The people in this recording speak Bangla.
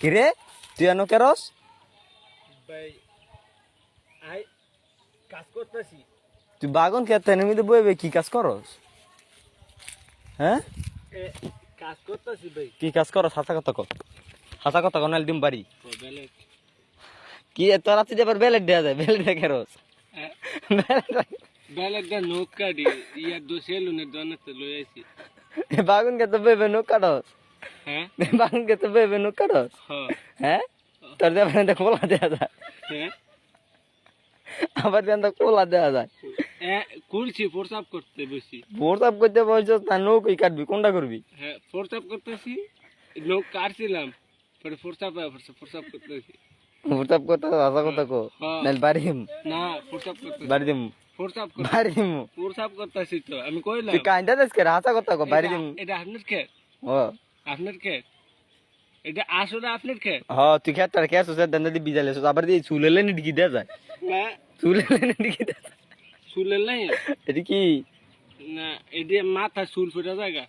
কিরে তুই এনো কেরস? ভাই আই কাজ করতেছি। তুই বাগন খেতে নিমিতে বইবে কি কাজ করস? হ্যাঁ কাজ করতেছি ভাই। কি কাজ করস? হাসা কথা কর, হাসা কথা কর, নাহলে দিম বাড়ি। বেলেট কি তোর রাতে যাবার বেলেট দেয়া যায়? বেলেট কেরস? বেলেটটা নোক কাটি ইয়ার দো সেলুনের দোকানে লই আইছি। বাগুন খেতে বইবে নোক কাটস? হ্যাঁ বাগুন খেতে বইবে নোক কাটস? হ্যাঁ হ্যাঁ তোর যাবার কোলা দেয়া যায়, হ্যাঁ আবার দেন কোলা দেয়া যায়। খুলছি ফোরসাপ করতে বসি। ভোরসাপ করতে বসছ না নৌকই কাটবি, কোনটা করবি? হ্যাঁ ফোরসাপ করতেছি, নোক কাটছিলাম পরে ফোরসাপ ফোরসাপ করতেছি। ভোরসাপ করতে হাসা কথা কো, নাহলে বাড়ি দিম। না ফোরসাপ করতেছি, বাড়ি দিম, ফোরসাপ বাড়ি দিম। ফোরসাপ করতেছি তো আমি কইলাম। তুই কাইন্ডা দেশ কে হাসা কথা কো, বাড়ি দিম। এটা আপনার খেত, ও আপনার খেত, এটা আসলে আপনার খেত। হ্যাঁ তুই খেত আর খেয়েছিস, দেন দি বিজালেছ, আবার দিয়ে চুলেলে নিডকি দেয়া যায়, না চুলেলে নিডকি দেয়া যায়। চুলের নাই এটা কি? না, এটা মাথা চুল ফুটা জায়গা।